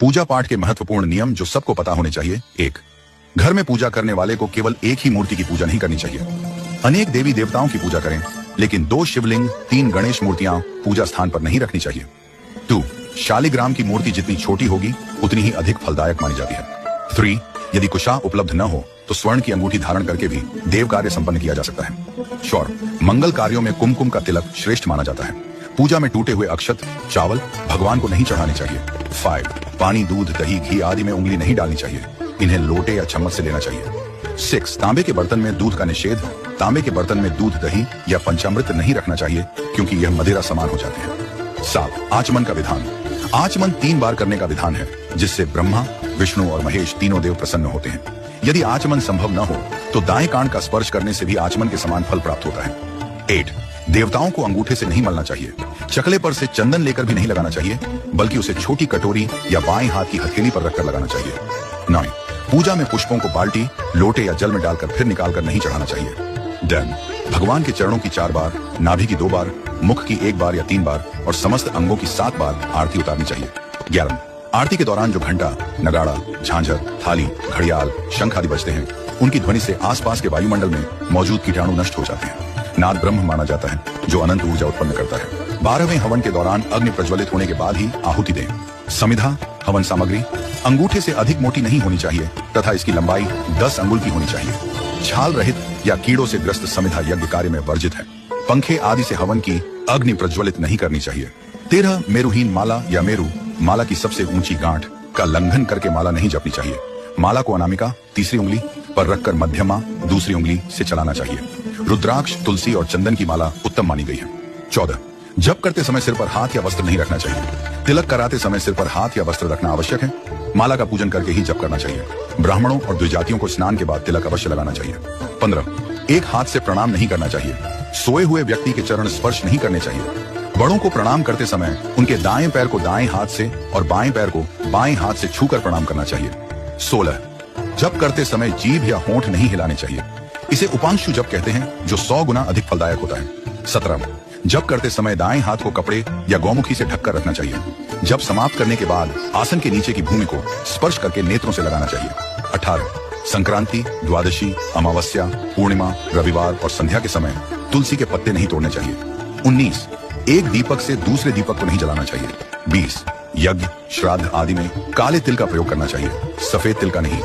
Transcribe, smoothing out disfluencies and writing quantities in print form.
पूजा पाठ के महत्वपूर्ण नियम जो सबको पता होने चाहिए। 1. घर में पूजा करने वाले को केवल एक ही मूर्ति की पूजा नहीं करनी चाहिए। अनेक देवी देवताओं की पूजा करें, लेकिन 2 शिवलिंग, 3 गणेश मूर्तियां पूजा स्थान पर नहीं रखनी चाहिए। 2. शालिग्राम की मूर्ति जितनी छोटी होगी उतनी ही अधिक फलदायक मानी जाती है। 3. यदि कुशा उपलब्ध न हो तो स्वर्ण की अंगूठी धारण करके भी देव कार्य संपन्न किया जा सकता है। 4. मंगल कार्यों में कुमकुम का तिलक श्रेष्ठ माना जाता है। पूजा में टूटे हुए अक्षत, चावल भगवान को नहीं चढ़ाने चाहिए। 5. पानी, दूध, दही, घी आदि में उंगली नहीं डालनी चाहिए। इन्हें लोटे या चम्मच से लेना चाहिए। 6. तांबे के बर्तन में दूध का निषेध। तांबे के बर्तन में दूध, दही या पंचामृत नहीं रखना चाहिए क्योंकि यह मदिरा समान हो जाते हैं। 7. आचमन का विधान। आचमन 3 बार करने का विधान है, जिससे ब्रह्मा, विष्णु और महेश तीनों देव प्रसन्न होते हैं। यदि आचमन संभव न हो तो दाएं कान का स्पर्श करने से भी आचमन के समान फल प्राप्त होता है। 8. देवताओं को अंगूठे से नहीं मलना चाहिए। चकले पर से चंदन लेकर भी नहीं लगाना चाहिए, बल्कि उसे छोटी कटोरी या बाएं हाथ की हथेली पर रखकर लगाना चाहिए। 9. पूजा में पुष्पों को बाल्टी, लोटे या जल में डालकर फिर निकालकर नहीं चढ़ाना चाहिए। 10. भगवान के चरणों की 4 बार, नाभि की 2 बार, मुख की 1 बार या 3 बार और समस्त अंगों की 7 बार आरती उतारनी चाहिए। 11. आरती के दौरान जो घंटा, नगाड़ा, झांझर, थाली, घड़ियाल, शंख आदि बजते हैं, उनकी ध्वनि से आसपास के वायुमंडल में मौजूद कीटाणु नष्ट हो जाते हैं। नाद ब्रह्म माना जाता है, जो अनंत ऊर्जा उत्पन्न करता है। 12वें हवन के दौरान अग्नि प्रज्वलित होने के बाद ही आहुति दें। समिधा, हवन सामग्री अंगूठे से अधिक मोटी नहीं होनी चाहिए तथा इसकी लंबाई 10 अंगुल की होनी चाहिए। छाल रहित या कीड़ों से ग्रस्त समिधा यज्ञ कार्य में वर्जित है। पंखे आदि से हवन की अग्नि प्रज्वलित नहीं करनी चाहिए। 13. मेरुहीन माला या मेरु माला की सबसे ऊंची गांठ का लंघन करके माला नहीं जपनी चाहिए। माला को अनामिका, तीसरी उंगली पर रखकर मध्यमा, दूसरी उंगली से चलाना चाहिए। रुद्राक्ष, तुलसी और चंदन की माला उत्तम मानी गई है। 14. जप करते समय सिर पर हाथ या वस्त्र नहीं रखना चाहिए। तिलक कराते समय सिर पर हाथ या वस्त्र रखना आवश्यक है। माला का पूजन करके ही जप करना चाहिए। ब्राह्मणों और द्विजातियों को स्नान के बाद तिलक अवश्य लगाना चाहिए। 15. एक हाथ से प्रणाम नहीं करना चाहिए। सोए हुए व्यक्ति के चरण स्पर्श नहीं करने चाहिए। बड़ों को प्रणाम करते समय उनके दाएं पैर को दाएं हाथ से और बाएं पैर को बाएं हाथ से छूकर प्रणाम करना चाहिए। 16. जप करते समय जीभ या होंठ नहीं हिलाने चाहिए। इसे उपांशु जप कहते हैं, जो 100 गुना अधिक फलदायक होता है। 17. जप करते समय दाएं हाथ को कपड़े या गौमुखी से ढककर रखना चाहिए। जप समाप्त करने के बाद आसन के नीचे की भूमि को स्पर्श करके नेत्रों से लगाना चाहिए। 18. संक्रांति, द्वादशी, अमावस्या, पूर्णिमा, रविवार और संध्या के समय तुलसी के पत्ते नहीं तोड़ने चाहिए। 19. एक दीपक से दूसरे दीपक को नहीं जलाना चाहिए। 20. यज्ञ, श्राद्ध आदि में काले तिल का प्रयोग करना चाहिए, सफेद तिल का नहीं।